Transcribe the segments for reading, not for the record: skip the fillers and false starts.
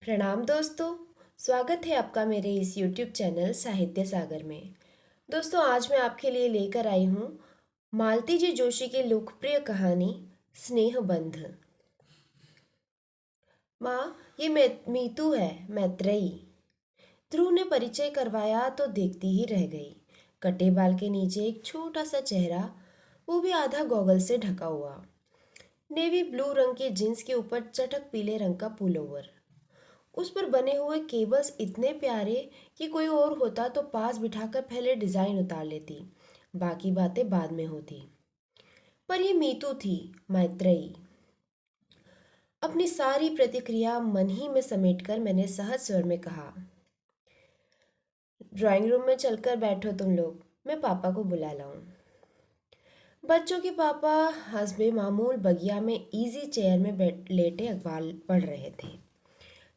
प्रणाम दोस्तों। स्वागत है आपका मेरे इस YouTube चैनल साहित्य सागर में। दोस्तों, आज मैं आपके लिए लेकर आई हूँ मालती जी जोशी की लोकप्रिय कहानी स्नेह बंध। माँ, ये मीतू है, मैत्रेयी। ध्रुव ने परिचय करवाया तो देखती ही रह गई। कटे बाल के नीचे एक छोटा सा चेहरा, वो भी आधा गॉगल से ढका हुआ। नेवी ब्लू रंग की जींस के ऊपर चटक पीले रंग का पुलोवर। उस पर बने हुए केबल्स इतने प्यारे कि कोई और होता तो पास बिठाकर पहले डिजाइन उतार लेती, बाकी बातें बाद में होती। पर ये मीतू थी, मैत्रेयी। अपनी सारी प्रतिक्रिया मन ही में समेटकर मैंने सहज स्वर में कहा, ड्राइंग रूम में चलकर बैठो तुम लोग, मैं पापा को बुला लाऊं। बच्चों के पापा हस्बे मामूल बगिया में इजी चेयर में लेटे अखबार पढ़ रहे थे।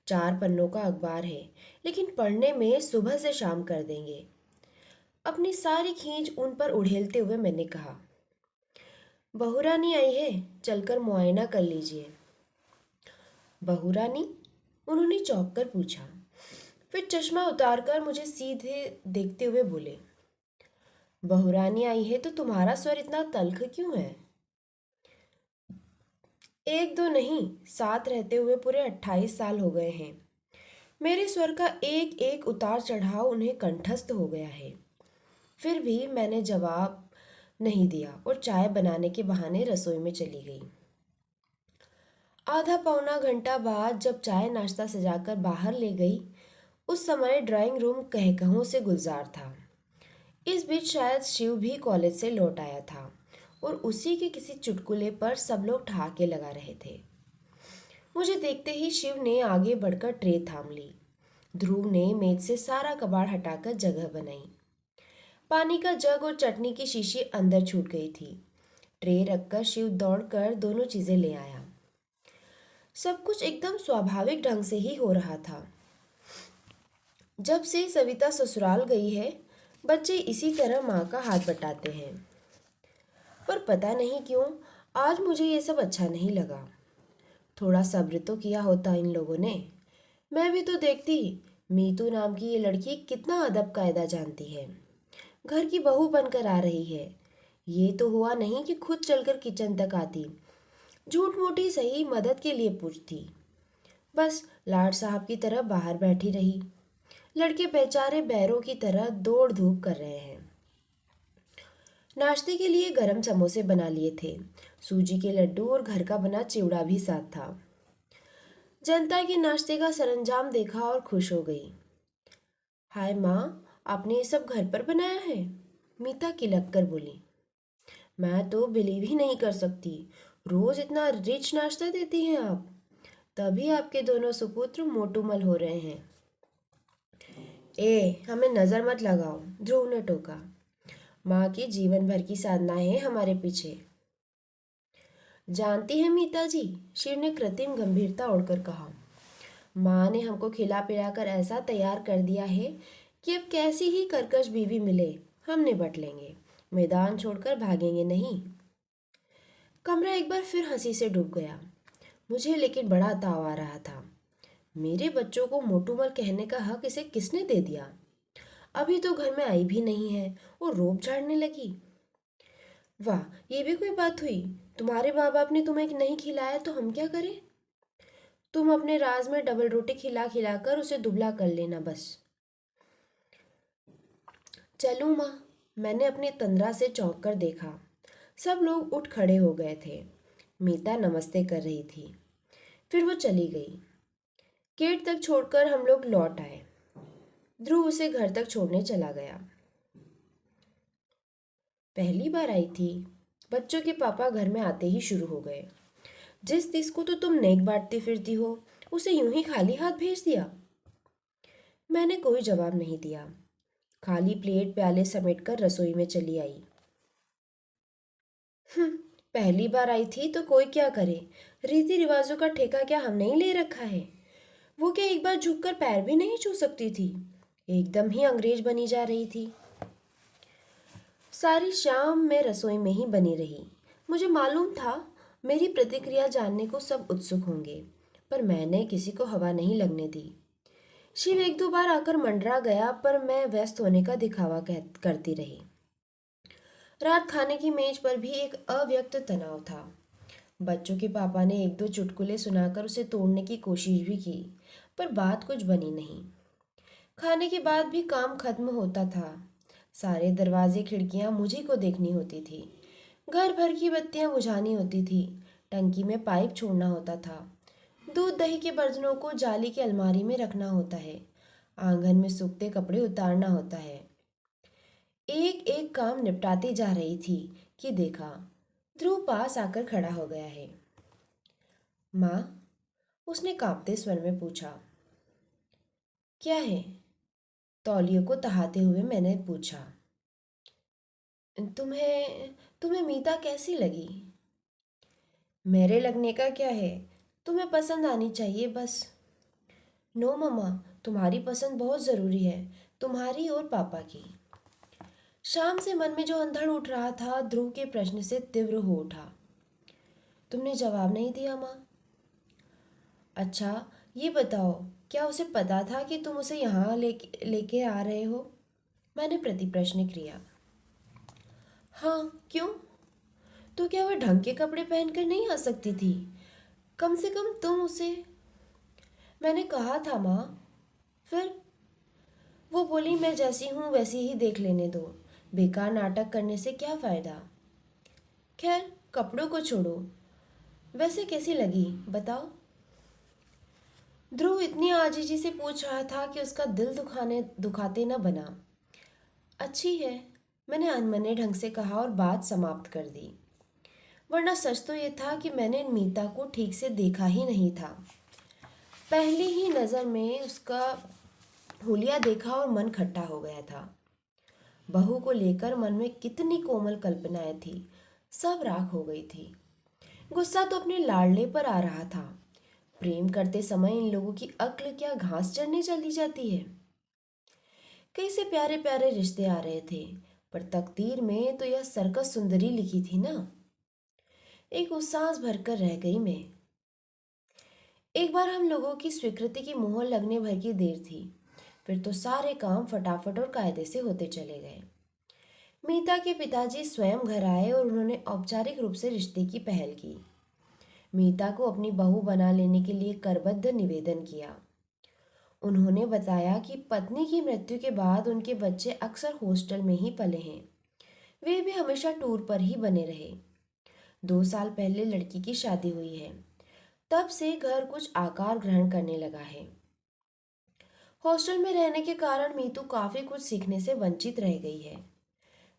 4 पन्नों का अखबार है, लेकिन पढ़ने में सुबह से शाम कर देंगे। अपनी सारी खींच उन पर उड़ेलते हुए मैंने कहा, बहुरानी आई है, चलकर मुआयना कर लीजिए। बहुरानी? उन्होंने चौंक कर पूछा। फिर चश्मा उतारकर मुझे सीधे देखते हुए बोले, बहुरानी आई है तो तुम्हारा स्वर इतना तल्ख क्यों है? एक दो नहीं, साथ रहते हुए पूरे 28 साल हो गए हैं। मेरे स्वर का एक एक उतार चढ़ाव उन्हें कंठस्थ हो गया है। फिर भी मैंने जवाब नहीं दिया और चाय बनाने के बहाने रसोई में चली गई। आधा पौना घंटा बाद जब चाय नाश्ता सजाकर बाहर ले गई, उस समय ड्राइंग रूम कहकहों से गुलजार था। इस बीच शायद शिव भी कॉलेज से लौट आया था और उसी के किसी चुटकुले पर सब लोग ठहाके लगा रहे थे। मुझे देखते ही शिव ने आगे बढ़कर ट्रे थाम ली। ध्रुव ने मेज से सारा कबाड़ हटाकर जगह बनाई। पानी का जग और चटनी की शीशी अंदर छूट गई थी। ट्रे रखकर शिव दौड़कर दोनों चीजें ले आया। सब कुछ एकदम स्वाभाविक ढंग से ही हो रहा था। जब से सविता ससुराल गई है, बच्चे इसी तरह माँ का हाथ बटाते हैं। पर पता नहीं क्यों आज मुझे ये सब अच्छा नहीं लगा। थोड़ा सब्र तो किया होता इन लोगों ने। मैं भी तो देखती, मीतू नाम की ये लड़की कितना अदब कायदा जानती है, घर की बहू बनकर आ रही है। ये तो हुआ नहीं कि खुद चलकर किचन तक आती, झूठ मूठी सही मदद के लिए पूछती। बस लाड साहब की तरह बाहर बैठी रही। लड़के बेचारे बैरों की तरह दौड़ धूप कर रहे हैं। नाश्ते के लिए गरम समोसे बना लिए थे। सूजी के लड्डू और घर का बना चिवड़ा भी साथ था। जनता के नाश्ते का सरंजाम देखा और खुश हो गई। हाय माँ, आपने ये सब घर पर बनाया है? मीता किलक कर बोली। मैं तो बिलीव ही नहीं कर सकती, रोज इतना रिच नाश्ता देती हैं आप। तभी आपके दोनों सुपुत्र मोटूमल हो रहे हैं। हमें नजर मत लगाओ, ध्रुव ने टोका। माँ की जीवन भर की साधना है हमारे पीछे। जानती है मीता जी, शिव ने कृत्रिम गंभीरता ओढ़कर कहा, माँ ने हमको खिला पिला कर ऐसा तैयार कर दिया है कि अब कैसी ही कर्कश बीवी मिले हम निपट लेंगे, मैदान छोड़कर भागेंगे नहीं। कमरा एक बार फिर हंसी से डूब गया। मुझे लेकिन बड़ा ताव आ रहा था। मेरे बच्चों को मोटूमल कहने का हक इसे किसने दे दिया? अभी तो घर में आई भी नहीं है और रोब झाड़ने लगी। वाह, ये भी कोई बात हुई? तुम्हारे माँ बाप ने तुम्हें नहीं खिलाया तो हम क्या करें? तुम अपने राज में डबल रोटी खिला खिलाकर उसे दुबला कर लेना बस। चलूँ माँ? मैंने अपनी तंद्रा से चौंक कर देखा। सब लोग उठ खड़े हो गए थे। मीता नमस्ते कर रही थी। फिर वो चली गई। गेट तक छोड़कर हम लोग लौट आए। ध्रुव उसे घर तक छोड़ने चला गया। पहली बार आई थी, बच्चों के पापा घर में आते ही शुरू हो गए। जिस को तो तुम नेक बांटती फिरती हो, उसे यूं ही खाली हाथ भेज दिया। मैंने कोई जवाब नहीं दिया। खाली प्लेट प्याले समेटकर रसोई में चली आई। हम्म, पहली बार आई थी तो कोई क्या करे, रीति रिवाजों का ठेका क्या हमने ही ले रखा है? वो क्या एक बार झुककर पैर भी नहीं छू सकती थी? एकदम ही अंग्रेज बनी जा रही थी। सारी शाम मैं रसोई में ही बनी रही। मुझे मालूम था मेरी प्रतिक्रिया जानने को सब उत्सुक होंगे। पर मैंने किसी को हवा नहीं लगने दी। शिव एक दो बार आकर मंडरा गया, पर मैं व्यस्त होने का दिखावा करती रही। रात खाने की मेज पर भी एक अव्यक्त तनाव था। बच्चों के पापा ने एक दो चुटकुले सुनाकर उसे तोड़ने की कोशिश भी की, पर बात कुछ बनी नहीं। खाने के बाद भी काम खत्म होता था। सारे दरवाजे खिड़कियां मुझी को देखनी होती थी। घर भर की बत्तियां बुझानी होती थी। टंकी में पाइप छोड़ना होता था। दूध दही के बर्तनों को जाली की अलमारी में रखना होता है। आंगन में सूखते कपड़े उतारना होता है। एक एक काम निपटाती जा रही थी कि देखा, ध्रुव पास आकर खड़ा हो गया है। माँ, उसने कांपते स्वर में पूछा। क्या है? तौलियों को तहाते हुए मैंने पूछा। तुम्हें तुम्हें मीता कैसी लगी? मेरे लगने का क्या है, तुम्हें पसंद आनी चाहिए बस। नो मम्मा, तुम्हारी पसंद बहुत ज़रूरी है, तुम्हारी और पापा की। शाम से मन में जो अंधड़ उठ रहा था ध्रुव के प्रश्न से तीव्र हो उठा। तुमने जवाब नहीं दिया माँ। अच्छा, ये बताओ, क्या उसे पता था कि तुम उसे यहाँ लेके आ रहे हो? मैंने प्रति प्रश्न किया। हाँ, क्यों? तो क्या वह ढंग के कपड़े पहनकर नहीं आ सकती थी? कम से कम तुम उसे। मैंने कहा था माँ। फिर वो बोली, मैं जैसी हूँ वैसी ही देख लेने दो, बेकार नाटक करने से क्या फ़ायदा। खैर, कपड़ों को छोड़ो, वैसे कैसी लगी बताओ। ध्रुव इतनी आजीजी से पूछ रहा था कि उसका दिल दुखाते न बना। अच्छी है, मैंने अनमने ढंग से कहा और बात समाप्त कर दी। वरना सच तो ये था कि मैंने मीता को ठीक से देखा ही नहीं था। पहली ही नज़र में उसका हुलिया देखा और मन खट्टा हो गया था। बहू को लेकर मन में कितनी कोमल कल्पनाएं थी, सब राख हो गई थी। गुस्सा तो अपने लाडले पर आ रहा था। प्रेम करते समय इन लोगों की अक्ल क्या घास चरने चली जाती है। कई से प्यारे प्यारे रिश्ते आ रहे थे, पर तकदीर में तो यह सर्कस सुंदरी लिखी थी ना। एक उस्सास भरकर रह गई मैं। एक बार हम लोगों की स्वीकृति की मोहर लगने भर की देर थी। फिर तो सारे काम फटाफट और कायदे से होते चले गए। मीता के पिताजी स्वयं घर आए और उन्होंने औपचारिक रूप से रिश्ते की पहल की। मीता को अपनी बहू बना लेने के लिए करबद्ध निवेदन किया। उन्होंने बताया कि पत्नी की मृत्यु के बाद उनके बच्चे अक्सर हॉस्टल में ही पले हैं। वे भी हमेशा टूर पर ही बने रहे। 2 साल पहले लड़की की शादी हुई है। तब से घर कुछ आकार ग्रहण करने लगा है। हॉस्टल में रहने के कारण मीतू काफी कुछ सीखने से वंचित रह गई है।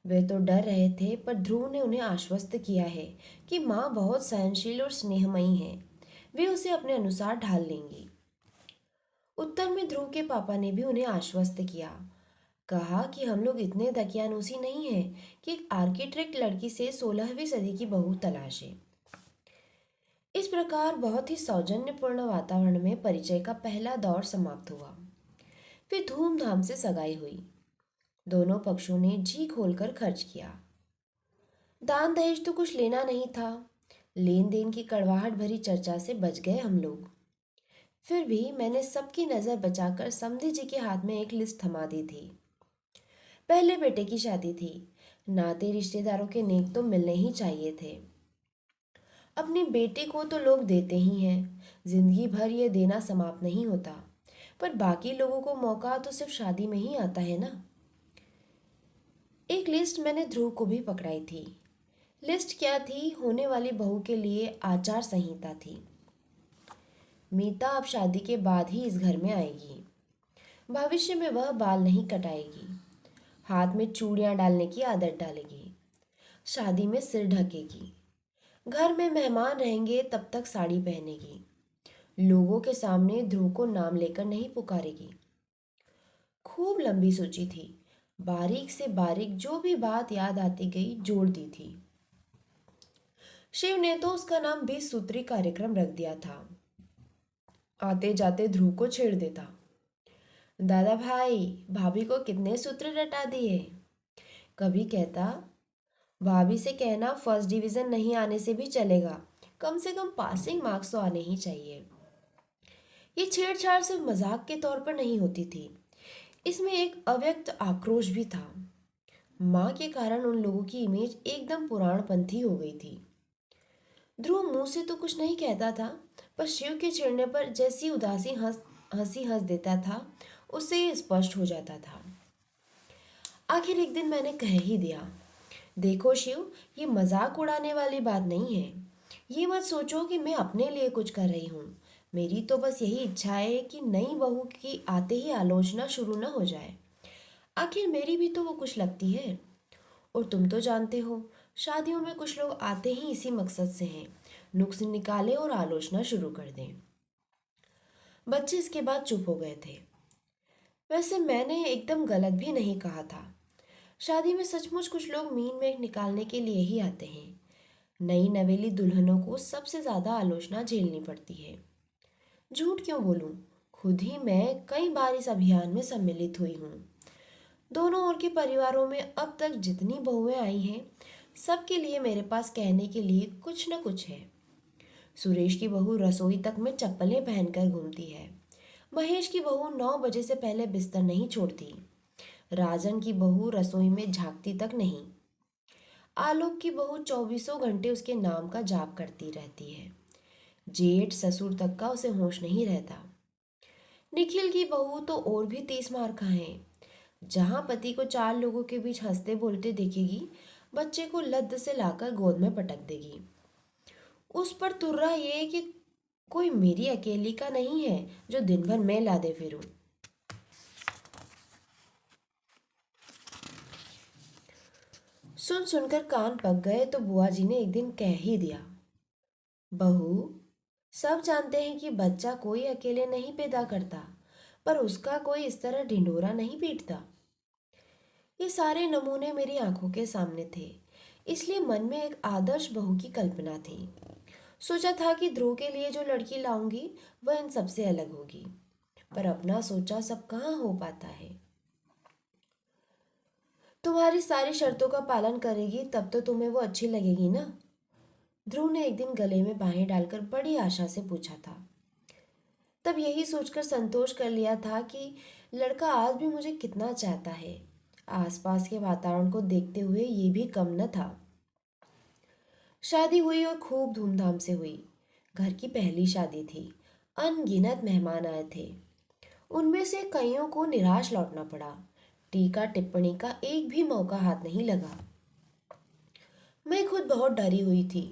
वे तो डर रहे थे, पर ध्रुव ने उन्हें आश्वस्त किया है कि माँ बहुत सहनशील और स्नेहमयी है। वे उसे अपने अनुसार ढाल लेंगी। उत्तर में ध्रुव के पापा ने भी उन्हें आश्वस्त किया। कहा कि हम लोग इतने दकियानूसी नहीं हैं कि एक आर्किटेक्ट लड़की से 16वीं सदी की बहू तलाशे। इस प्रकार बहुत ही सौजन्यपूर्ण वातावरण में परिचय का पहला दौर समाप्त हुआ। फिर धूमधाम से सगाई हुई। दोनों पक्षों ने जी खोलकर खर्च किया। दान दहेज तो कुछ लेना नहीं था। लेन देन की कड़वाहट भरी चर्चा से बच गए हम लोग। फिर भी मैंने सबकी नज़र बचाकर समधी जी के हाथ में एक लिस्ट थमा दी थी। पहले बेटे की शादी थी। नाते रिश्तेदारों के नेक तो मिलने ही चाहिए थे। अपनी बेटी को तो लोग देते ही हैं, जिंदगी भर ये देना समाप्त नहीं होता। पर बाकी लोगों को मौका तो सिर्फ शादी में ही आता है ना। एक लिस्ट मैंने ध्रुव को भी पकड़ाई थी। लिस्ट क्या थी? होने वाली बहू के लिए आचार संहिता थी। मीता अब शादी के बाद ही इस घर में आएगी। भविष्य में वह बाल नहीं कटाएगी। हाथ में चूड़ियां डालने की आदत डालेगी। शादी में सिर ढकेगी। घर में मेहमान रहेंगे तब तक साड़ी पहनेगी। लोगों के सामने ध्रुव को नाम लेकर नहीं पुकारेगी। खूब लंबी सोची थी। बारीक से बारीक जो भी बात याद आती गई जोड़ दी थी। शिव ने तो उसका नाम 20 सूत्री कार्यक्रम रख दिया था। आते जाते ध्रुव को छेड़ देता। दादा भाई, भाभी को कितने सूत्र रटा दिए। कभी कहता, भाभी से कहना फर्स्ट डिवीजन नहीं आने से भी चलेगा, कम से कम पासिंग मार्क्स तो आने ही चाहिए। ये छेड़छाड़ सिर्फ मजाक के तौर पर नहीं होती थी, इसमें एक अव्यक्त आक्रोश भी था। माँ के कारण उन लोगों की इमेज एकदम पुराणपंथी हो गई थी। ध्रुव मुंह से तो कुछ नहीं कहता था, पर शिव के चिढ़ने पर जैसी उदासी हंसी हंस देता था, उससे ये स्पष्ट हो जाता था। आखिर एक दिन मैंने कह ही दिया, देखो शिव, ये मजाक उड़ाने वाली बात नहीं है। ये मत सोचो कि मैं अपने लिए कुछ कर रही हूँ। मेरी तो बस यही इच्छा है कि नई बहू की आते ही आलोचना शुरू न हो जाए। आखिर मेरी भी तो वो कुछ लगती है। और तुम तो जानते हो, शादियों में कुछ लोग आते ही इसी मकसद से हैं, नुक्स निकालें और आलोचना शुरू कर दें। बच्चे इसके बाद चुप हो गए थे। वैसे मैंने एकदम गलत भी नहीं कहा था। शादी में सचमुच कुछ लोग मीन मेख निकालने के लिए ही आते हैं। नई नवेली दुल्हनों को सबसे ज्यादा आलोचना झेलनी पड़ती है। झूठ क्यों बोलूं, खुद ही मैं कई बार इस अभियान में सम्मिलित हुई हूँ। दोनों ओर के परिवारों में अब तक जितनी बहुएं आई हैं, सबके लिए मेरे पास कहने के लिए कुछ न कुछ है। सुरेश की बहू रसोई तक में चप्पलें पहनकर घूमती है। महेश की बहू 9 बजे से पहले बिस्तर नहीं छोड़ती। राजन की बहू रसोई में झांकती तक नहीं। आलोक की बहू चौबीसों घंटे उसके नाम का जाप करती रहती है। जेठ ससुर तक का उसे होश नहीं रहता। निखिल की बहू तो और भी 30 मार है। जहां पति को 4 लोगों के बीच हंसते बोलते देखेगी, बच्चे को लद्द से लाकर गोद में पटक देगी। उस पर तुर्रा ये कि कोई मेरी अकेली का नहीं है जो दिन भर मैं लादे फिरूं। सुन सुनकर कान पक गए तो बुआ जी ने एक दिन कह ही दिया, बहू, सब जानते हैं कि बच्चा कोई अकेले नहीं पैदा करता, पर उसका कोई इस तरह ढिंढोरा नहीं पीटता। ये सारे नमूने मेरी आंखों के सामने थे, इसलिए मन में एक आदर्श बहू की कल्पना थी। सोचा था कि ध्रुव के लिए जो लड़की लाऊंगी वह इन सबसे अलग होगी, पर अपना सोचा सब कहाँ हो पाता है। तुम्हारी सारी शर्तों का पालन करेगी तब तो तुम्हें वो अच्छी लगेगी ना? ध्रुव ने एक दिन गले में बाहें डालकर बड़ी आशा से पूछा था। तब यही सोचकर संतोष कर लिया था कि लड़का आज भी मुझे कितना चाहता है। आसपास के वातावरण को देखते हुए ये भी कम न था। शादी हुई और खूब धूमधाम से हुई। घर की पहली शादी थी। अनगिनत मेहमान आए थे। उनमें से कईयों को निराश लौटना पड़ा। टीका टिप्पणी का एक भी मौका हाथ नहीं लगा। मैं खुद बहुत डरी हुई थी।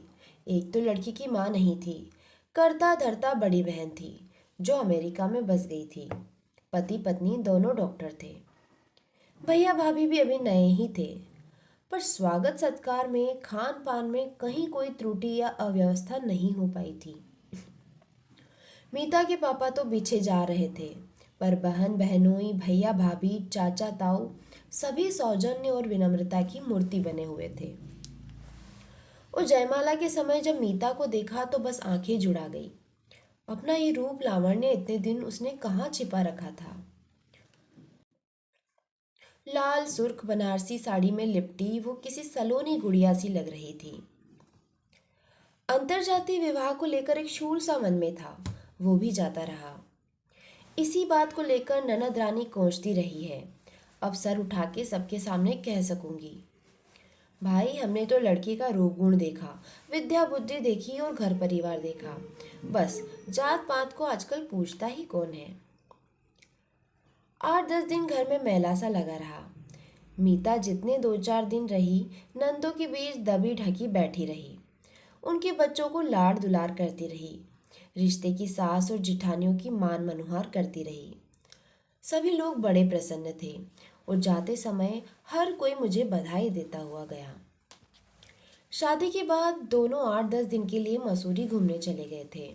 एक तो लड़की की माँ नहीं थी, करता धरता बड़ी बहन थी जो अमेरिका में बस गई थी। पति पत्नी दोनों डॉक्टर थे। भैया भाभी भी अभी नए ही थे। पर स्वागत सत्कार में, खान पान में कहीं कोई त्रुटि या अव्यवस्था नहीं हो पाई थी। मीता के पापा तो पीछे जा रहे थे, पर बहन बहनोई, भैया भाभी, चाचा ताऊ सभी सौजन्य और विनम्रता की मूर्ति बने हुए थे। और जयमाला के समय जब मीता को देखा तो बस आंखें जुड़ा गई। अपना ये रूप लावण्य इतने दिन उसने कहाँ छिपा रखा था। लाल सुर्ख बनारसी साड़ी में लिपटी वो किसी सलोनी गुड़िया सी लग रही थी। अंतरजातीय विवाह को लेकर एक शूल सा मन में था, वो भी जाता रहा। इसी बात को लेकर ननद रानी कोसती रही है। अब सर उठा के सबके सामने कह सकूंगी, भाई हमने तो लड़की का रूप गुण देखा, विद्या बुद्धि देखी और घर परिवार देखा, बस जात पात को आजकल पूछता ही कौन है। 8-10 दिन घर में मेला सा लगा रहा। मीता जितने 2-4 दिन रही, नंदों के बीच दबी ढकी बैठी रही। उनके बच्चों को लाड़ दुलार करती रही। रिश्ते की सास और जिठानियों की मान मनुहार करती रही। सभी लोग बड़े प्रसन्न थे और जाते समय हर कोई मुझे बधाई देता हुआ गया। शादी के बाद दोनों 8-10 दिन के लिए मसूरी घूमने चले गए थे।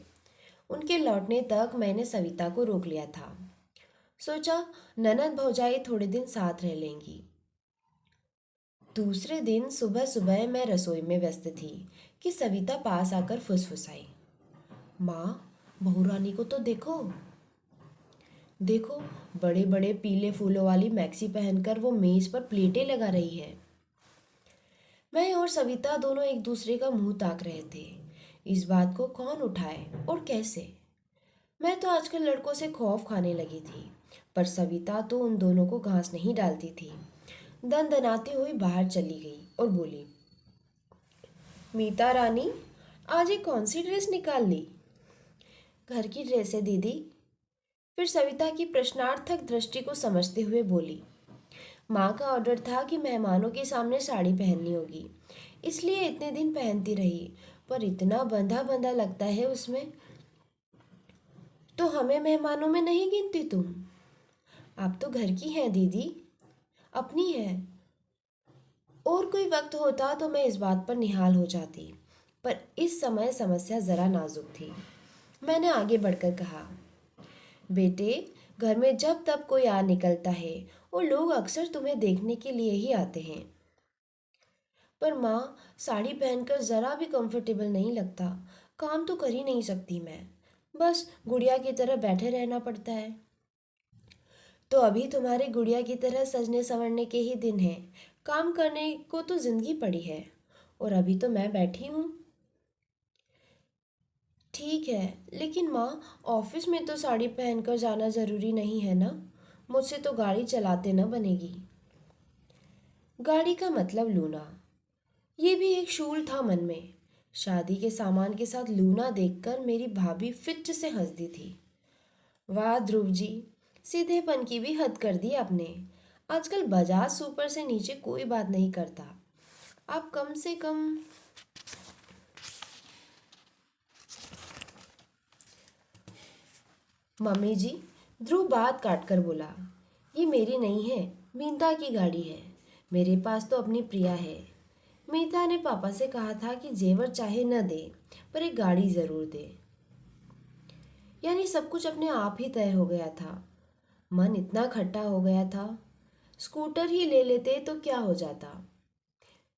उनके लौटने तक मैंने सविता को रोक लिया था। सोचा ननद भौजाई थोड़े दिन साथ रह लेंगी। दूसरे दिन सुबह सुबह मैं रसोई में व्यस्त थी कि सविता पास आकर फुसफुसाई, माँ, बहू रानी को तो देखो। देखो, बड़े बड़े पीले फूलों वाली मैक्सी पहनकर वो मेज पर प्लेटें लगा रही है। मैं और सविता दोनों एक दूसरे का मुंह ताक रहे थे। इस बात को कौन उठाए और कैसे। मैं तो आजकल लड़कों से खौफ खाने लगी थी, पर सविता तो उन दोनों को घास नहीं डालती थी। दनदनाती हुई बाहर चली गई और बोली, मीता रानी, आज ये कौन सी ड्रेस निकाल ली? घर की ड्रेस है दीदी। फिर सविता की प्रश्नार्थक दृष्टि को समझते हुए बोली, माँ का ऑर्डर था कि मेहमानों के सामने साड़ी पहननी होगी, इसलिए इतने दिन पहनती रही, पर इतना बंधा बंधा लगता है उसमें। तो हमें मेहमानों में नहीं गिनती तुम? आप तो घर की हैं दीदी, अपनी है। और कोई वक्त होता तो मैं इस बात पर निहाल हो जाती, पर इस समय समस्या ज़रा नाजुक थी। मैंने आगे बढ़कर कहा, बेटे, घर में जब तब कोई आ निकलता है और लोग अक्सर तुम्हें देखने के लिए ही आते हैं। पर माँ, साड़ी पहनकर ज़रा भी कंफर्टेबल नहीं लगता। काम तो कर ही नहीं सकती मैं, बस गुड़िया की तरह बैठे रहना पड़ता है। तो अभी तुम्हारे गुड़िया की तरह सजने संवरने के ही दिन हैं। काम करने को तो जिंदगी पड़ी है, और अभी तो मैं बैठी हूँ। ठीक है, लेकिन माँ, ऑफिस में तो साड़ी पहनकर जाना ज़रूरी नहीं है ना? मुझसे तो गाड़ी चलाते न बनेगी। गाड़ी का मतलब लूना, ये भी एक शूल था मन में। शादी के सामान के साथ लूना देखकर मेरी भाभी फिच्च से हंस दी थी। वाह ध्रुव जी, सीधेपन की भी हद कर दी आपने। आजकल बजाज सुपर से नीचे कोई बात नहीं करता। आप कम से कम। मम्मी जी, ध्रुव बात काट कर बोला, ये मेरी नहीं है, मीता की गाड़ी है। मेरे पास तो अपनी प्रिया है। मीता ने पापा से कहा था कि जेवर चाहे न दे, पर एक गाड़ी जरूर दे। यानी सब कुछ अपने आप ही तय हो गया था। मन इतना खट्टा हो गया था। स्कूटर ही ले लेते तो क्या हो जाता?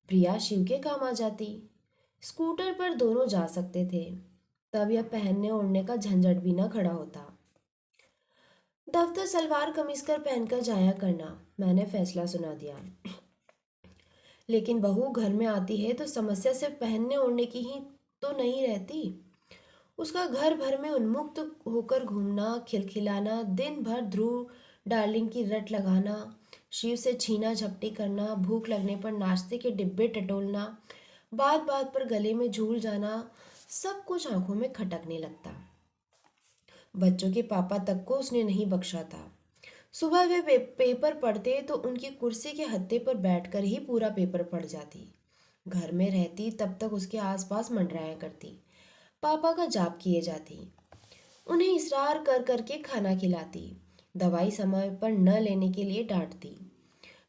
प्रिया शिव के काम आ जाती। स्कूटर पर दोनों जा सकते थे। तब यह पहनने ओढ़ने का झंझट भी न खड़ा होता। दफ्तर सलवार कमीज कर पहनकर जाया करना, मैंने फैसला सुना दिया। लेकिन बहू घर में आती है तो समस्या सिर्फ पहनने ओढ़ने की ही तो नहीं रहती। उसका घर भर में उन्मुक्त होकर घूमना, खिलखिलाना, दिन भर ध्रुव डार्लिंग की रट लगाना, शिव से छीना झपटी करना, भूख लगने पर नाश्ते के डिब्बे टटोलना, बात बात पर गले में झूल जाना, सब कुछ आंखों में खटकने लगता। बच्चों के पापा तक को उसने नहीं बख्शा था। सुबह वे पेपर पढ़ते तो उनकी कुर्सी के हत्थे पर बैठकर ही पूरा पेपर पढ़ जाती। घर में रहती तब तक उसके आसपास मंडराया करती, पापा का जाप किए जाती, उन्हें इसरार कर करके खाना खिलाती, दवाई समय पर न लेने के लिए डांटती।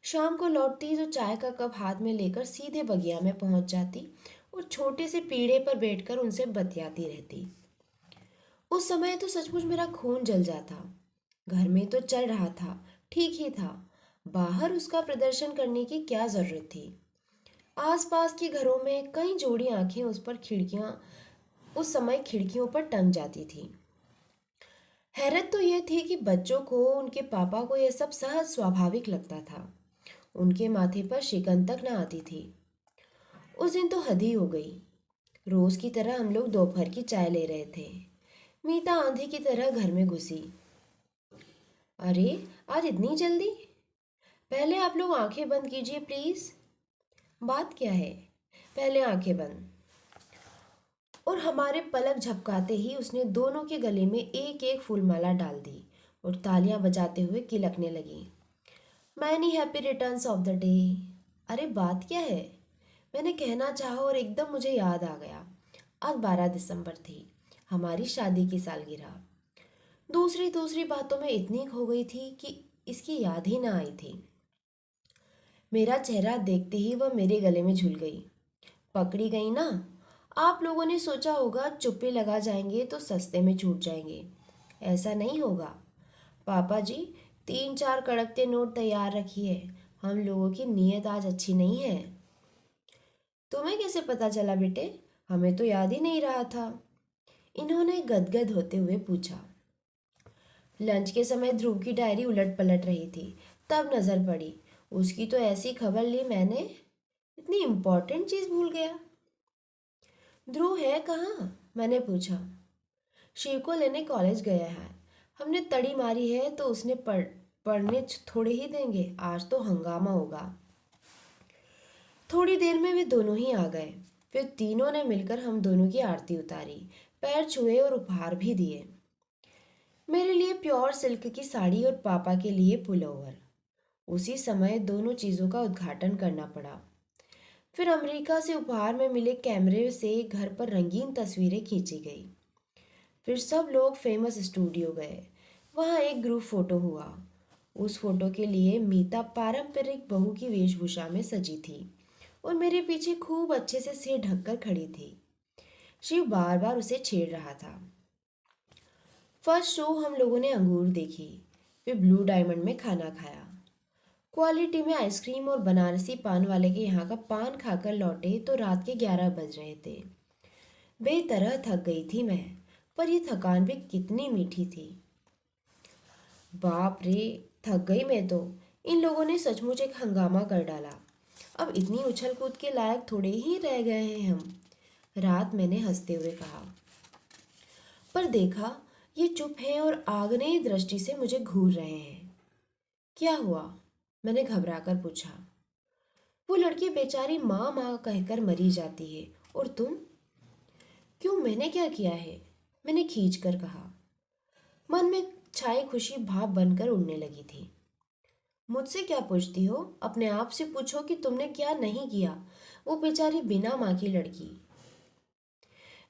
शाम को लौटती तो चाय का कप हाथ में लेकर सीधे बगिया में पहुंच जाती और छोटे से पीढ़े पर बैठकर उनसे बतियाती रहती। उस समय तो सचमुच मेरा खून जल जाता। घर में तो चल रहा था, ठीक ही था। बाहर उसका प्रदर्शन करने की क्या जरूरत थी? आसपास के घरों में कई जोड़ी आंखें उस पर खिड़कियां उस समय खिड़कियों पर टंग जाती थी। हैरत तो यह थी कि बच्चों को, उनके पापा को यह सब सहज स्वाभाविक लगता था। उनके माथे पर शिकन तक न आती थी। उस दिन तो हद ही हो गई। रोज की तरह हम लोग दोपहर की चाय ले रहे थे। मीता आंधी की तरह घर में घुसी। अरे, आज इतनी जल्दी? पहले आप लोग आंखें बंद कीजिए प्लीज। बात क्या है? पहले आंखें बंद। और हमारे पलक झपकाते ही उसने दोनों के गले में एक एक फूलमाला डाल दी और तालियां बजाते हुए किलकने लगी। Many happy returns of the day. अरे बात क्या है? मैंने कहना चाहा और एकदम मुझे याद आ गया। आज 12 दिसंबर थी, हमारी शादी की सालगिरह। दूसरी दूसरी बातों में इतनी खो गई थी कि इसकी याद ही ना आई थी। मेरा चेहरा देखते ही वह मेरे गले में झूल गई। पकड़ी गई ना? आप लोगों ने सोचा होगा चुप्पी लगा जाएंगे तो सस्ते में छूट जाएंगे। ऐसा नहीं होगा। पापा जी, 3-4 कड़कते नोट तैयार रखिए। हम लोगों की नीयत आज अच्छी नहीं है। तुम्हें कैसे पता चला बेटे? हमें तो याद ही नहीं रहा था। इन्होंने गदगद होते हुए पूछा। लंच के समय ध्रुव की डायरी उलट पलट रही थी, तब नजर पड़ी। उसकी तो ऐसी खबर ली मैंने, इतनी इम्पोर्टेंट चीज भूल गया। ध्रुव है कहाँ? मैंने पूछा। शिव को लेने कॉलेज गया है। हमने तड़ी मारी है तो उसने पढ़ने थोड़े ही देंगे। आज तो हंगामा होगा। थोड़ी देर में वे दोनों ही आ गए। फिर तीनों ने मिलकर हम दोनों की आरती उतारी, पैर छुए और उपहार भी दिए। मेरे लिए प्योर सिल्क की साड़ी और पापा के लिए पुलोवर। उसी समय दोनों चीज़ों का उद्घाटन करना पड़ा। फिर अमेरिका से उपहार में मिले कैमरे से घर पर रंगीन तस्वीरें खींची गई। फिर सब लोग फेमस स्टूडियो गए। वहाँ एक ग्रुप फोटो हुआ। उस फोटो के लिए मीता पारंपरिक बहू की वेशभूषा में सजी थी और मेरे पीछे खूब अच्छे से सिर ढककर खड़ी थी। शिव बार बार उसे छेड़ रहा था। फर्स्ट शो हम लोगों ने अंगूर देखी, फिर ब्लू डायमंड में खाना खाया। क्वालिटी में आइसक्रीम और बनारसी पान वाले के यहाँ का पान खाकर लौटे तो रात के 11 बज रहे थे। बेतरह थक गई थी मैं, पर यह थकान भी कितनी मीठी थी। बाप रे, थक गई मैं तो। इन लोगों ने सचमुच एक हंगामा कर डाला। अब इतनी उछल कूद के लायक थोड़े ही रह गए हैं हम। रात मैंने हंसते हुए कहा। पर देखा, ये चुप हैं और आग्नेय दृष्टि से मुझे घूर रहे हैं। क्या हुआ? मैंने घबराकर पूछा। वो लड़की बेचारी माँ माँ कहकर मरी जाती है, और तुम? क्यों, मैंने क्या किया है? मैंने खींच कर कहा। मन में छाई खुशी भाप बनकर उड़ने लगी थी। मुझसे क्या पूछती हो? अपने आप से पूछो कि तुमने क्या नहीं किया। वो बेचारी बिना माँ की लड़की।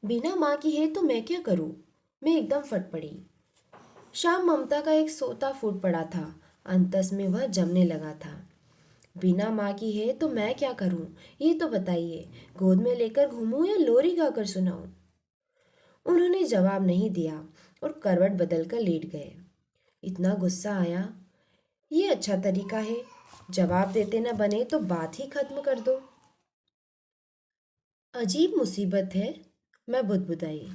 बिना माँ की है तो मैं क्या करूँ? मैं एकदम फट पड़ी। शाम ममता का एक सोता फूट पड़ा था। अंतस में वह जमने लगा था। बिना माँ की है तो मैं क्या करूं? ये तो बताइए, गोद में लेकर घूमूं या लोरी गाकर सुनाऊं? उन्होंने जवाब नहीं दिया और करवट बदलकर लेट गए। इतना गुस्सा आया। ये अच्छा तरीका है, जवाब देते न बने तो बात ही खत्म कर दो। अजीब मुसीबत है, मैं बुदबुदाई।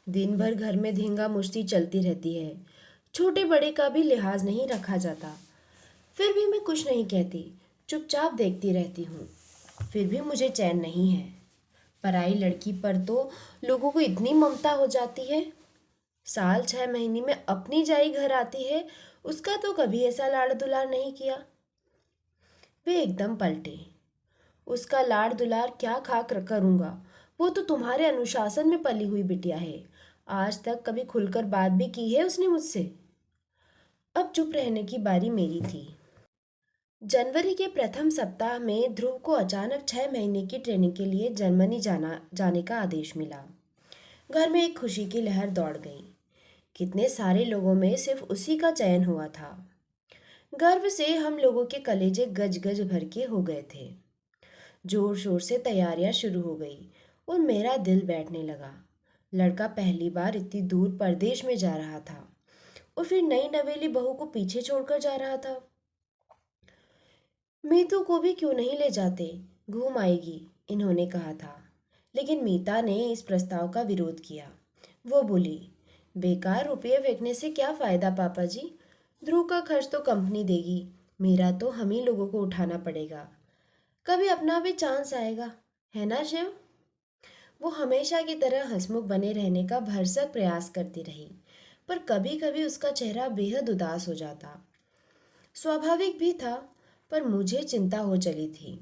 दिन भर घर में धींगा मुश्ती चलती रहती है। छोटे बड़े का भी लिहाज नहीं रखा जाता। फिर भी मैं कुछ नहीं कहती, चुपचाप देखती रहती हूँ। फिर भी मुझे चैन नहीं है। पराई लड़की पर तो लोगों को इतनी ममता हो जाती है। साल 6 महीने में अपनी जाई घर आती है, उसका तो कभी ऐसा लाड़ दुलार नहीं किया। वे एकदम पलटे। उसका लाड़ दुलार क्या खा कर करूँगा? वो तो तुम्हारे अनुशासन में पली हुई बिटिया है। आज तक कभी खुलकर बात भी की है उसने मुझसे? अब चुप रहने की बारी मेरी थी। जनवरी के प्रथम सप्ताह में ध्रुव को अचानक 6 महीने की ट्रेनिंग के लिए जर्मनी जाने का आदेश मिला। घर में एक खुशी की लहर दौड़ गई। कितने सारे लोगों में सिर्फ उसी का चयन हुआ था। गर्व से हम लोगों के कलेजे गज गज भर के हो गए थे। जोर शोर से तैयारियां शुरू हो गई और मेरा दिल बैठने लगा। लड़का पहली बार इतनी दूर परदेश में जा रहा था और फिर नई नवेली बहू को पीछे छोड़कर जा रहा था। मीतू को भी क्यों नहीं ले जाते, घूम आएगी, इन्होंने कहा था। लेकिन मीता ने इस प्रस्ताव का विरोध किया। वो बोली, बेकार रुपये फेंकने से क्या फ़ायदा पापा जी। ध्रुव का खर्च तो कंपनी देगी, मेरा तो हम ही लोगों को उठाना पड़ेगा। कभी अपना भी चांस आएगा, है ना शिव? वो हमेशा की तरह हंसमुख बने रहने का भरसक प्रयास करती रही, पर कभी कभी उसका चेहरा बेहद उदास हो जाता। स्वाभाविक भी था, पर मुझे चिंता हो चली थी।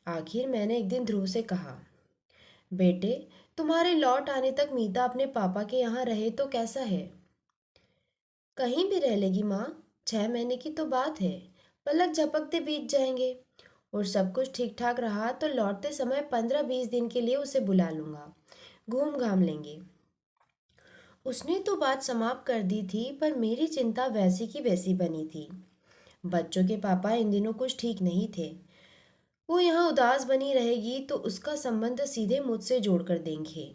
आखिर मैंने एक दिन ध्रुव से कहा, बेटे, तुम्हारे लौट आने तक मीता अपने पापा के यहाँ रहे तो कैसा है? कहीं भी रह लेगी माँ, 6 महीने की तो बात है, पलक झपकते बीत जाएंगे। और सब कुछ ठीक ठाक रहा तो लौटते समय 15-20 दिन के लिए उसे बुला लूँगा, घूम घाम लेंगे। उसने तो बात समाप्त कर दी थी, पर मेरी चिंता वैसी की वैसी बनी थी। बच्चों के पापा इन दिनों कुछ ठीक नहीं थे। वो यहाँ उदास बनी रहेगी तो उसका संबंध सीधे मुझसे जोड़कर देंगे,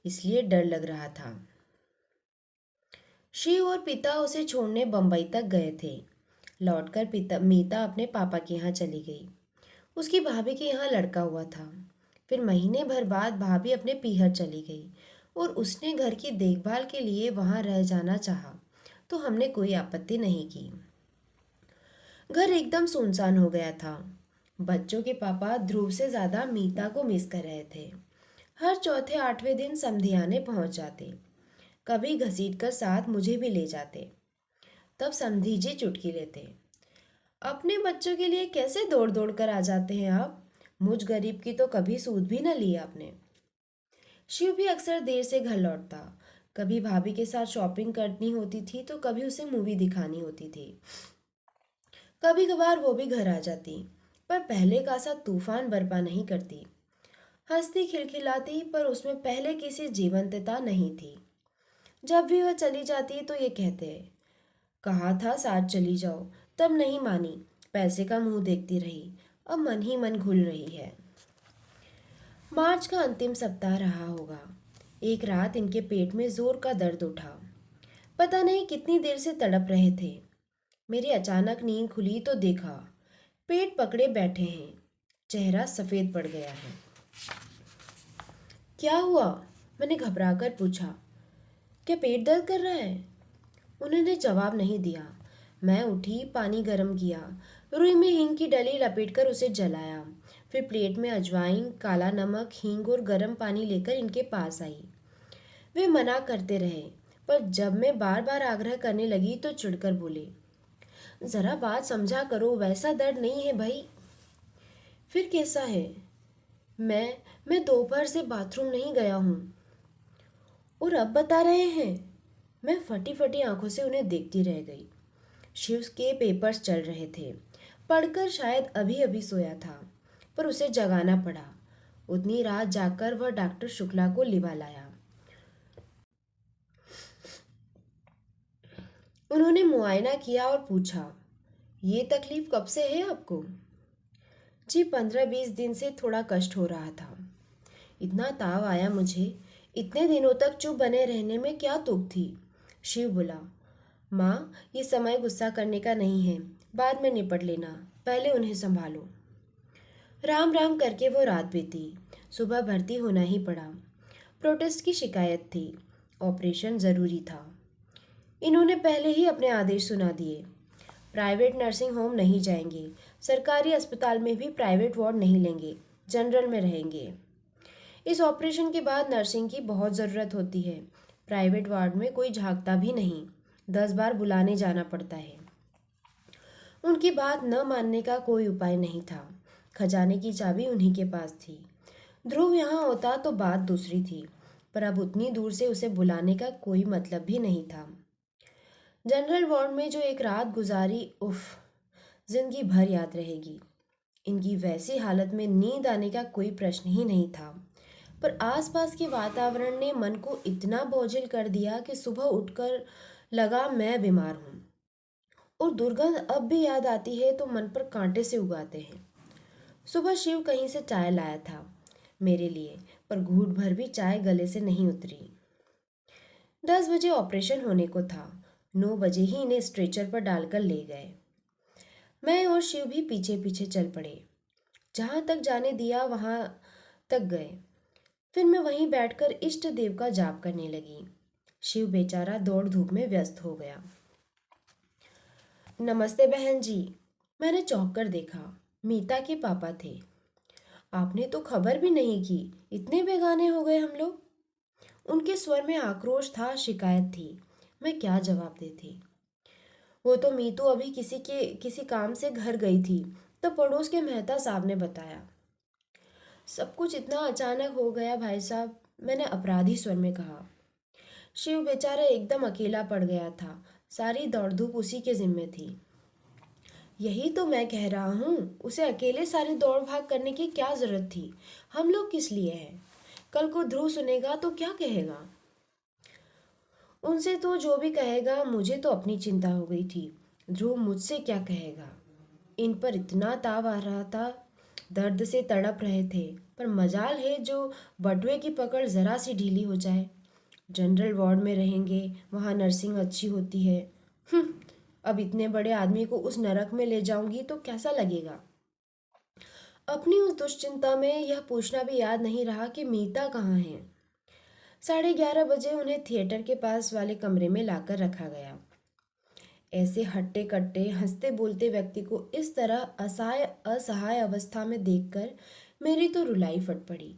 इसलिए डर लग रहा था। शिव और पिता उसे छोड़ने बंबई तक गए थे। लौटकर मीता अपने पापा के यहाँ चली गई। उसकी भाभी के यहाँ लड़का हुआ था। फिर महीने भर बाद भाभी अपने पीहर चली गई और उसने घर की देखभाल के लिए वहाँ रह जाना चाहा, तो हमने कोई आपत्ति नहीं की। घर एकदम सुनसान हो गया था। बच्चों के पापा ध्रुव से ज़्यादा मीता को मिस कर रहे थे। हर चौथे आठवें दिन समधियाने पहुँच जाते। कभी घसीटकर साथ मुझे भी ले जाते। तब समधी जी चुटकी लेते। अपने बच्चों के लिए कैसे दौड़ दौड़ कर आ जाते हैं आप? मुझ गरीब की तो कभी सूद भी न ली आपने। शिव भी अक्सर देर से घर लौटता। कभी भाभी के साथ शॉपिंग करनी होती थी तो कभी उसे मूवी दिखानी होती थी। कभी कभार वो भी घर आ जाती, पर पहले का सा तूफान बर्पा नहीं करती। हंसती खिलखिलाती, पर उसमें पहले किसी जीवंतता नहीं थी। जब भी वह चली जाती तो ये कहते, कहा था साथ चली जाओ, तब नहीं मानी, पैसे का मुंह देखती रही, अब मन ही मन घुल रही है। मार्च का अंतिम सप्ताह रहा होगा। एक रात इनके पेट में जोर का दर्द उठा। पता नहीं कितनी देर से तड़प रहे थे। मेरी अचानक नींद खुली तो देखा, पेट पकड़े बैठे हैं, चेहरा सफ़ेद पड़ गया है। क्या हुआ? मैंने घबराकर पूछा। क्या पेट दर्द कर रहा है? उन्होंने जवाब नहीं दिया। मैं उठी, पानी गर्म किया, रुई में हींग की डली लपेटकर उसे जलाया, फिर प्लेट में अजवाइन, काला नमक, हींग और गर्म पानी लेकर इनके पास आई। वे मना करते रहे, पर जब मैं बार बार आग्रह करने लगी तो चिढ़कर बोले, ज़रा बात समझा करो, वैसा दर्द नहीं है भाई। फिर कैसा है? मैं दोपहर से बाथरूम नहीं गया हूँ। और अब बता रहे हैं? मैं फटी फटी आंखों से उन्हें देखती रह गई। शिव के पेपर्स चल रहे थे। पढ़कर शायद अभी अभी सोया था, पर उसे जगाना पड़ा। उतनी रात जाकर वह डॉक्टर शुक्ला को लिवा लाया। उन्होंने मुआयना किया और पूछा, ये तकलीफ कब से है आपको? जी 15-20 दिन से थोड़ा कष्ट हो रहा था। इतना ताव आया मुझे। इतने दिनों तक चुप बने रहने में क्या तुक थी? शिव बोला, माँ, ये समय गुस्सा करने का नहीं है, बाद में निपट लेना, पहले उन्हें संभालो। राम राम करके वो रात बीती। सुबह भर्ती होना ही पड़ा। प्रोटेस्ट की शिकायत थी, ऑपरेशन ज़रूरी था। इन्होंने पहले ही अपने आदेश सुना दिए। प्राइवेट नर्सिंग होम नहीं जाएंगे, सरकारी अस्पताल में भी प्राइवेट वार्ड नहीं लेंगे, जनरल में रहेंगे। इस ऑपरेशन के बाद नर्सिंग की बहुत ज़रूरत होती है। प्राइवेट वार्ड में कोई झांकता भी नहीं, 10 बार बुलाने जाना पड़ता है। उनकी बात न मानने का कोई उपाय नहीं था। खजाने की चाबी उन्हीं के पास थी। ध्रुव यहाँ होता तो बात दूसरी थी, पर अब उतनी दूर से उसे बुलाने का कोई मतलब भी नहीं था। जनरल वार्ड में जो एक रात गुजारी, उफ, जिंदगी भर याद रहेगी। इनकी वैसी हालत में नींद आने का कोई प्रश्न ही नहीं था, पर आसपास के वातावरण ने मन को इतना बोझिल कर दिया कि सुबह उठकर लगा मैं बीमार हूँ। और दुर्गंध अब भी याद आती है तो मन पर कांटे से उगाते हैं। सुबह शिव कहीं से चाय लाया था मेरे लिए, पर घूंट भर भी चाय गले से नहीं उतरी। 10 बजे ऑपरेशन होने को था। 9 बजे ही इन्हें स्ट्रेचर पर डालकर ले गए। मैं और शिव भी पीछे पीछे चल पड़े। जहाँ तक जाने दिया वहाँ तक गए। फिर मैं वहीं बैठकर इष्ट देव का जाप करने लगी। शिव बेचारा दौड़ धूप में व्यस्त हो गया। नमस्ते बहन जी। मैंने चौंक कर देखा, मीता के पापा थे। आपने तो खबर भी नहीं की, इतने बेगाने हो गए हम लोग। उनके स्वर में आक्रोश था, शिकायत थी। मैं क्या जवाब देती? वो तो मीतू अभी किसी काम से घर गई थी, तो पड़ोस के मेहता साहब ने बताया। सब कुछ इतना अचानक हो गया भाई साहब, मैंने अपराधी स्वर में कहा। शिव बेचारा एकदम अकेला पड़ गया था। सारी दौड़ धूप उसी के जिम्मे थी। यही तो मैं कह रहा हूँ, उसे अकेले सारी दौड़ भाग करने की क्या जरूरत थी? हम लोग किस लिए हैं? कल को ध्रुव सुनेगा तो क्या कहेगा? उनसे तो जो भी कहेगा, मुझे तो अपनी चिंता हो गई थी। ध्रुव मुझसे क्या कहेगा? इन पर इतना ताव आ रहा था, दर्द से तड़प रहे थे, पर मजाल है जो बटुए की पकड़ जरा सी ढीली हो जाए। जनरल वार्ड में रहेंगे, वहाँ नर्सिंग अच्छी होती है। अब इतने बड़े आदमी को उस नरक में ले जाऊंगी तो कैसा लगेगा? अपनी उस दुश्चिंता में यह पूछना भी याद नहीं रहा कि मीता कहाँ है। 11:30 बजे उन्हें थिएटर के पास वाले कमरे में लाकर रखा गया। ऐसे हट्टे कट्टे हंसते बोलते व्यक्ति को इस तरह असहाय अवस्था में देखकर मेरी तो रुलाई फट पड़ी।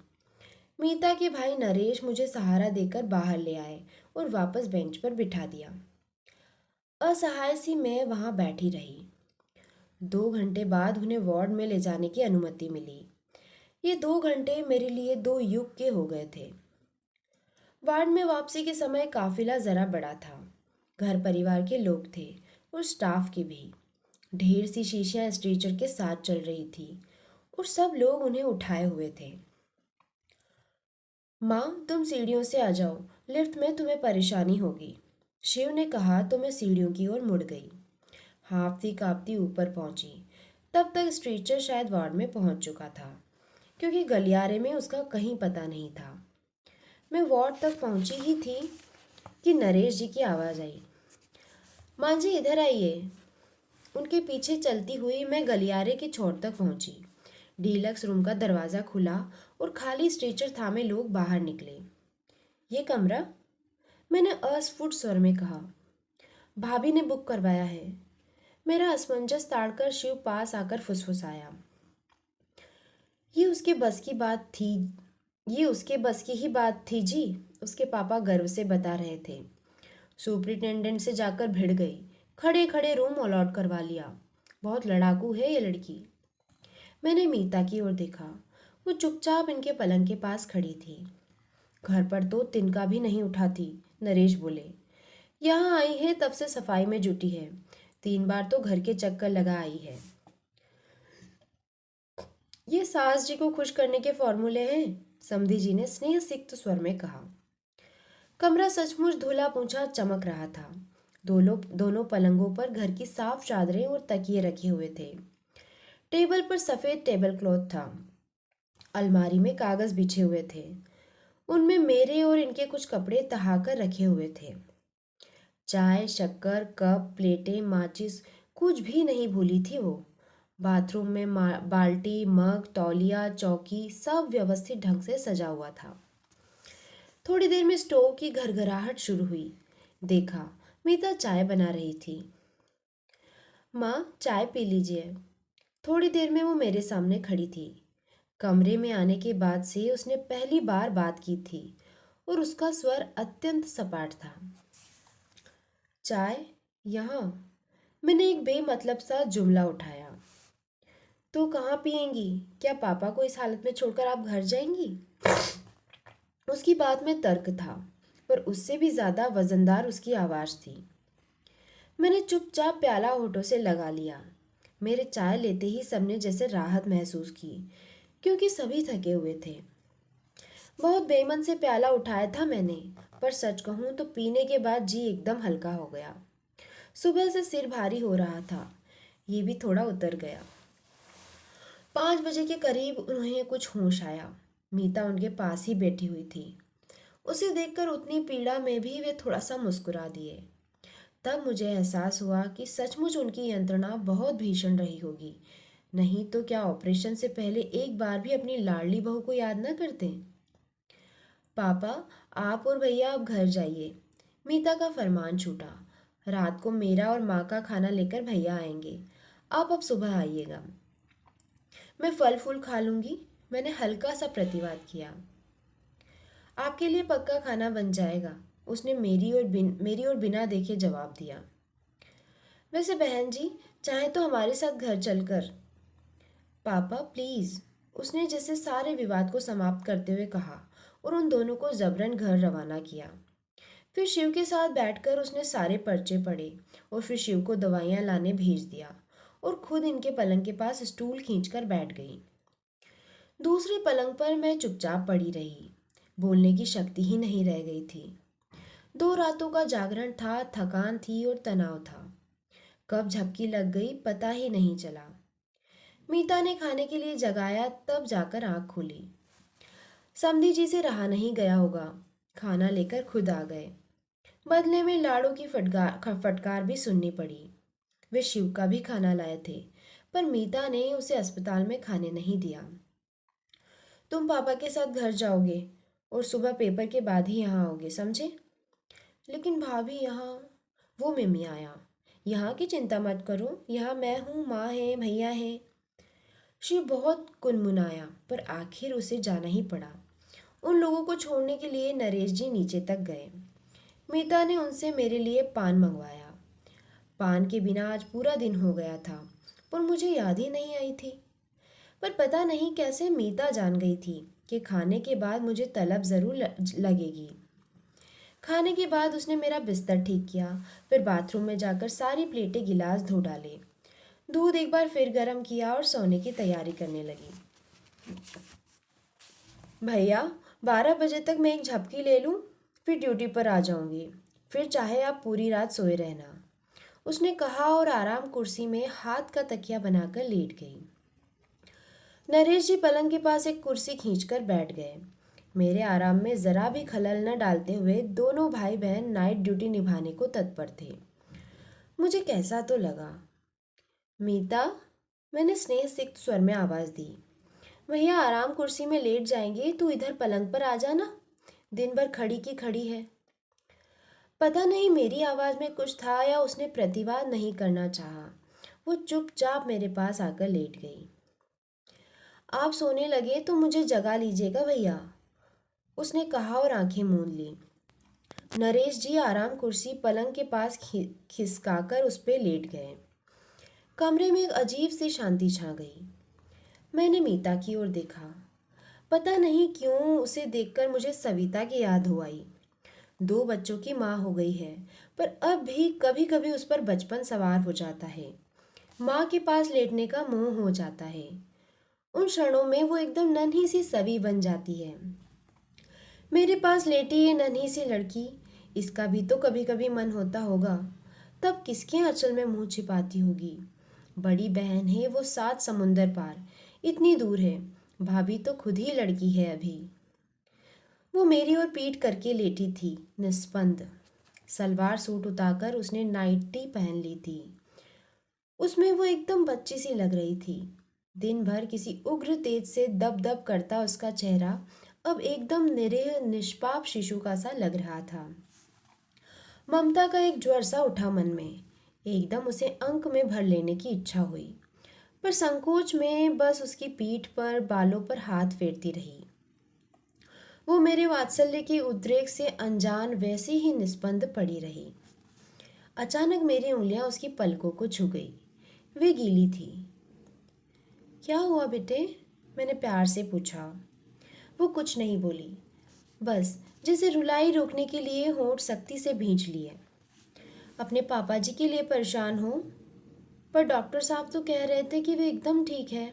मीता के भाई नरेश मुझे सहारा देकर बाहर ले आए और वापस बेंच पर बिठा दिया। असहाय सी मैं वहां बैठी रही। 2 घंटे बाद उन्हें वार्ड में ले जाने की अनुमति मिली। ये 2 घंटे मेरे लिए 2 युग के हो गए थे। वार्ड में वापसी के समय काफिला जरा बड़ा था। घर परिवार के लोग थे और स्टाफ के भी। ढेर सी शीशियां स्ट्रेचर के साथ चल रही थी और सब लोग उन्हें उठाए हुए थे। माँ, तुम सीढ़ियों से आ जाओ, लिफ्ट में तुम्हें परेशानी होगी, शिव ने कहा तो मैं सीढ़ियों की ओर मुड़ गई। हाँफती काँपती ऊपर पहुंची। तब तक स्ट्रेचर शायद वार्ड में पहुंच चुका था, क्योंकि गलियारे में उसका कहीं पता नहीं था। मैं वार्ड तक पहुंची ही थी कि नरेश जी की आवाज़ आई। माँ जी, इधर आइए। उनके पीछे चलती हुई मैं गलियारे के छोर तक पहुंची। डीलक्स रूम का दरवाज़ा खुला और खाली स्ट्रेचर थामे लोग बाहर निकले। ये कमरा? मैंने अस्फुट स्वर में कहा। भाभी ने बुक करवाया है। मेरा असमंजस ताड़कर शिव पास आकर फुसफुसाया। ये उसके बस की बात थी ये उसके बस की ही बात थी जी, उसके पापा गर्व से बता रहे थे। सुपरिटेंडेंट से जाकर भिड़ गई। खड़े खड़े रूम अलॉट करवा लिया। बहुत लड़ाकू है ये लड़की। मैंने मीता की ओर देखा। वो चुपचाप इनके पलंग के पास खड़ी थी। घर पर तो तिनका भी नहीं उठाती। नरेश बोले, यहाँ आई है तब से सफाई में जुटी है। 3 बार तो घर के चक्कर लगा आई है। ये सास जी को खुश करने के फॉर्मूले हैं, समधी जी ने स्नेह सिक्त स्वर में कहा। कमरा सचमुच धुला पूंछा चमक रहा था। दोनों पलंगों पर घर की साफ चादरें और तकिए रखे हुए थे। टेबल पर सफेद टेबल क्लॉथ था। अलमारी में कागज बिछे हुए थे। उनमें मेरे और इनके कुछ कपड़े तहाकर रखे हुए थे। चाय, शक्कर, कप, प्लेटें, माचिस कुछ भी नहीं भूली थी वो। बाथरूम में बाल्टी, मग, तौलिया, चौकी सब व्यवस्थित ढंग से सजा हुआ था। थोड़ी देर में स्टोव की घरघराहट शुरू हुई। देखा, मीता चाय बना रही थी। माँ, चाय पी लीजिए। थोड़ी देर में वो मेरे सामने खड़ी थी। कमरे में आने के बाद से उसने पहली बार बात की थी और उसका स्वर अत्यंत सपाट था। चाय? यहाँ? मैंने एक बेमतलब सा जुमला उठाया। तो कहाँ पिएंगी? क्या पापा को इस हालत में छोड़कर आप घर जाएंगी? उसकी बात में तर्क था, पर उससे भी ज्यादा वजनदार उसकी आवाज थी। मैंने चुपचाप प्याला होठों से लगा लिया। मेरे चाय लेते ही सबने जैसे राहत महसूस की, क्योंकि सभी थके हुए थे। बहुत बेमन से प्याला उठाया था मैंने, पर सच कहूं तो पीने के बाद जी एकदम हल्का हो गया। सुबह से सिर भारी हो रहा था, ये भी थोड़ा उतर गया। 5 बजे के करीब उन्हें कुछ होश आया। मीता उनके पास ही बैठी हुई थी। उसे देखकर उतनी पीड़ा में भी वे थोड़ा सा मुस्कुरा दिए। तब मुझे एहसास हुआ कि सचमुच उनकी यंत्रणा बहुत भीषण रही होगी, नहीं तो क्या ऑपरेशन से पहले एक बार भी अपनी लाडली बहू को याद न करते। पापा, आप और भैया अब घर जाइए, मीता का फरमान छूटा। रात को मेरा और माँ का खाना लेकर भैया आएंगे। आप अब सुबह आइएगा। मैं फल फूल खा लूंगी, मैंने हल्का सा प्रतिवाद किया। आपके लिए पक्का खाना बन जाएगा, उसने मेरी और बिना देखे जवाब दिया। वैसे बहन जी, चाहे तो हमारे साथ घर चलकर। पापा प्लीज, उसने जैसे सारे विवाद को समाप्त करते हुए कहा और उन दोनों को जबरन घर रवाना किया। फिर शिव के साथ बैठकर उसने सारे पर्चे पढ़े और फिर शिव को दवाइयाँ लाने भेज दिया और खुद इनके पलंग के पास स्टूल खींचकर बैठ गई। दूसरे पलंग पर मैं चुपचाप पड़ी रही। बोलने की शक्ति ही नहीं रह गई थी। 2 रातों का जागरण था, थकान थी और तनाव था। कब झपकी लग गई पता ही नहीं चला। मीता ने खाने के लिए जगाया, तब जाकर आंख खुली। समधी जी से रहा नहीं गया होगा, खाना लेकर खुद आ गए। बदले में लाड़ों की फटकार भी सुननी पड़ी। वे शिव का भी खाना लाए थे, पर मीता ने उसे अस्पताल में खाने नहीं दिया। तुम पापा के साथ घर जाओगे और सुबह पेपर के बाद ही यहाँ आओगे, समझे? लेकिन भाभी यहाँ, वो मिमी आया। यहाँ की चिंता मत करो, यहाँ मैं हूँ, माँ है, भैया है। शिव बहुत कुनमुनाया, पर आखिर उसे जाना ही पड़ा। उन लोगों को छोड़ने के लिए नरेश जी नीचे तक गए। मीता ने उनसे मेरे लिए पान मंगवाया। पान के बिना आज पूरा दिन हो गया था, पर मुझे याद ही नहीं आई थी। पर पता नहीं कैसे मीता जान गई थी कि खाने के बाद मुझे तलब ज़रूर लगेगी। खाने के बाद उसने मेरा बिस्तर ठीक किया, फिर बाथरूम में जाकर सारी प्लेटें गिलास धो डाले। दूध एक बार फिर गर्म किया और सोने की तैयारी करने लगी। भैया, 12 बजे तक मैं एक झपकी ले लूँ, फिर ड्यूटी पर आ जाऊंगी। फिर चाहे आप पूरी रात सोए रहना, उसने कहा और आराम कुर्सी में हाथ का तकिया बनाकर लेट गई। नरेश जी पलंग के पास एक कुर्सी खींचकर बैठ गए। मेरे आराम में जरा भी खलल न डालते हुए दोनों भाई बहन नाइट ड्यूटी निभाने को तत्पर थे। मुझे कैसा तो लगा। मीता, मैंने स्नेह सिक्त स्वर में आवाज दी। भैया आराम कुर्सी में लेट जाएंगे तो इधर पलंग पर आ जाना, दिन भर खड़ी की खड़ी है। पता नहीं मेरी आवाज में कुछ था या उसने प्रतिवाद नहीं करना चाहा। वो चुपचाप मेरे पास आकर लेट गई। आप सोने लगे तो मुझे जगा लीजिएगा भैया, उसने कहा और आंखें मूंद ली। नरेश जी आराम कुर्सी पलंग के पास खिसकाकर उस पे लेट गए। कमरे में एक अजीब सी शांति छा गई। मैंने मीता की ओर देखा। पता नहीं क्यों उसे देखकर मुझे सविता की याद हो आई। 2 बच्चों की माँ हो गई है, पर अब भी कभी कभी उस पर बचपन सवार हो जाता है। माँ के पास लेटने का मोह हो जाता है। उन क्षणों में वो एकदम नन्ही सी सवी बन जाती है। मेरे पास लेटी ये नन्ही सी लड़की, इसका भी तो कभी कभी मन होता होगा। तब किसके आंचल में मुंह छिपाती होगी। बड़ी बहन है वो 7 समुंदर पार, इतनी दूर है। भाभी तो खुद ही लड़की है अभी। वो मेरी ओर पीठ करके लेटी थी, निस्पंद। सलवार सूट उतारकर उसने नाइटी पहन ली थी। उसमें वो एकदम बच्ची सी लग रही थी। दिन भर किसी उग्र तेज से दब दब करता उसका चेहरा अब एकदम निरीह निष्पाप शिशु का सा लग रहा था। ममता का एक ज्वर सा उठा मन में। एकदम उसे अंक में भर लेने की इच्छा हुई, पर संकोच में बस उसकी पीठ पर बालों पर हाथ फेरती रही। वो मेरे वात्सल्य की उद्रेक से अनजान वैसी ही निस्पंद पड़ी रही। अचानक मेरी उंगलियां उसकी पलकों को छू गई। वे गीली थी। क्या हुआ बेटे, मैंने प्यार से पूछा। वो कुछ नहीं बोली, बस जैसे रुलाई रोकने के लिए होंठ सख्ती से भींच लिए। अपने पापा जी के लिए परेशान हो? पर डॉक्टर साहब तो कह रहे थे कि वे एकदम ठीक है।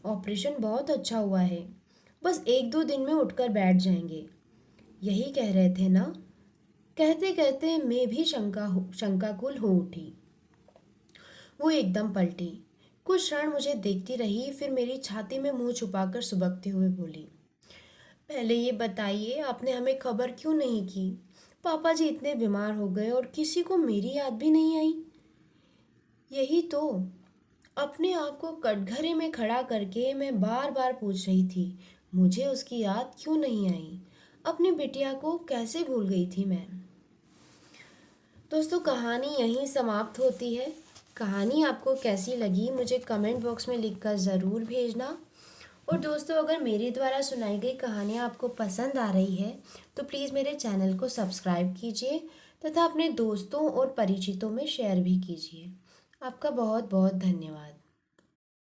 ऑपरेशन बहुत अच्छा हुआ है, बस 1-2 दिन में उठकर बैठ जाएंगे, यही कह रहे थे ना? कहते कहते मैं भी शंकाकुल हो उठी। वो एकदम पलटी, कुछ क्षण मुझे देखती रही, फिर मेरी छाती में मुंह छुपाकर सुबकते हुए बोली, पहले ये बताइए आपने हमें खबर क्यों नहीं की? पापा जी इतने बीमार हो गए और किसी को मेरी याद भी नहीं आई। यही तो, अपने आप को कटघरे में खड़ा करके मैं बार बार पूछ रही थी, मुझे उसकी याद क्यों नहीं आई? अपनी बिटिया को कैसे भूल गई थी मैं? दोस्तों, कहानी यहीं समाप्त होती है। कहानी आपको कैसी लगी मुझे कमेंट बॉक्स में लिखकर ज़रूर भेजना। और दोस्तों, अगर मेरे द्वारा सुनाई गई कहानियाँ आपको पसंद आ रही है तो प्लीज़ मेरे चैनल को सब्सक्राइब कीजिए तथा अपने दोस्तों और परिचितों में शेयर भी कीजिए। आपका बहुत बहुत धन्यवाद।